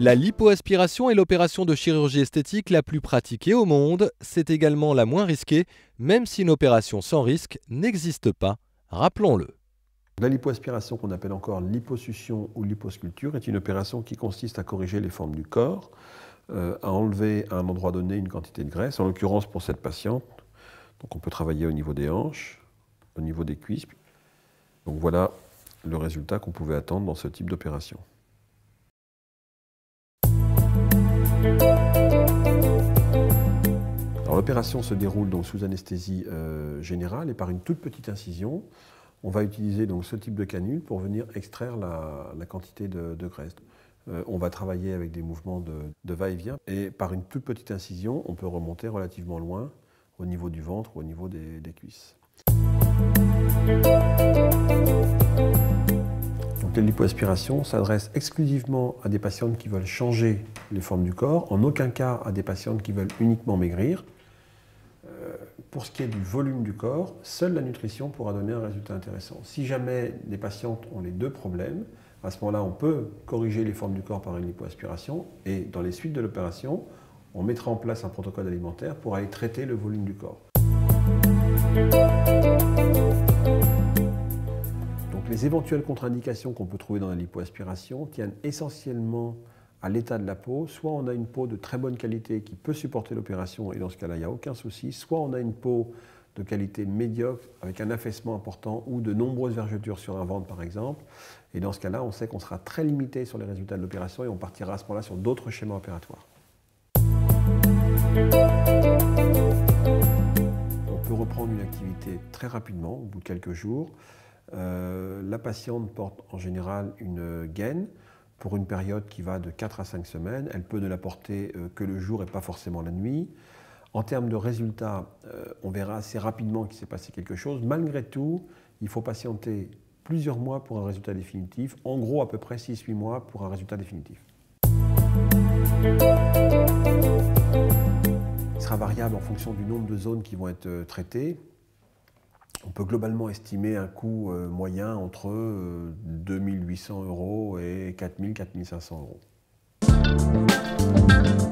La lipoaspiration est l'opération de chirurgie esthétique la plus pratiquée au monde. C'est également la moins risquée, même si une opération sans risque n'existe pas. Rappelons-le. La lipoaspiration, qu'on appelle encore liposuction ou liposculpture, est une opération qui consiste à corriger les formes du corps, à enlever à un endroit donné une quantité de graisse, en l'occurrence pour cette patiente. Donc on peut travailler au niveau des hanches, au niveau des cuisses. Donc voilà le résultat qu'on pouvait attendre dans ce type d'opération. L'opération se déroule donc sous anesthésie générale et par une toute petite incision. On va utiliser donc ce type de canule pour venir extraire la quantité de graisse. On va travailler avec des mouvements de va-et-vient et par une toute petite incision, on peut remonter relativement loin au niveau du ventre ou au niveau des cuisses. Donc, la lipoaspiration s'adresse exclusivement à des patientes qui veulent changer les formes du corps, en aucun cas à des patientes qui veulent uniquement maigrir. Pour ce qui est du volume du corps, seule la nutrition pourra donner un résultat intéressant. Si jamais les patientes ont les deux problèmes, à ce moment-là, on peut corriger les formes du corps par une lipoaspiration et dans les suites de l'opération, on mettra en place un protocole alimentaire pour aller traiter le volume du corps. Donc, les éventuelles contre-indications qu'on peut trouver dans la lipoaspiration tiennent essentiellement à l'état de la peau. Soit on a une peau de très bonne qualité qui peut supporter l'opération et dans ce cas-là, il n'y a aucun souci. Soit on a une peau de qualité médiocre avec un affaissement important ou de nombreuses vergetures sur un ventre par exemple. Et dans ce cas-là, on sait qu'on sera très limité sur les résultats de l'opération et on partira à ce moment-là sur d'autres schémas opératoires. On peut reprendre une activité très rapidement, au bout de quelques jours. La patiente porte en général une gaine pour une période qui va de 4 à 5 semaines. Elle peut ne la porter que le jour et pas forcément la nuit. En termes de résultats, on verra assez rapidement qu'il s'est passé quelque chose. Malgré tout, il faut patienter plusieurs mois pour un résultat définitif. En gros, à peu près 6-8 mois pour un résultat définitif. Il sera variable en fonction du nombre de zones qui vont être traitées. On peut globalement estimer un coût moyen entre 2 800 € et 4 000 – 4 500 €.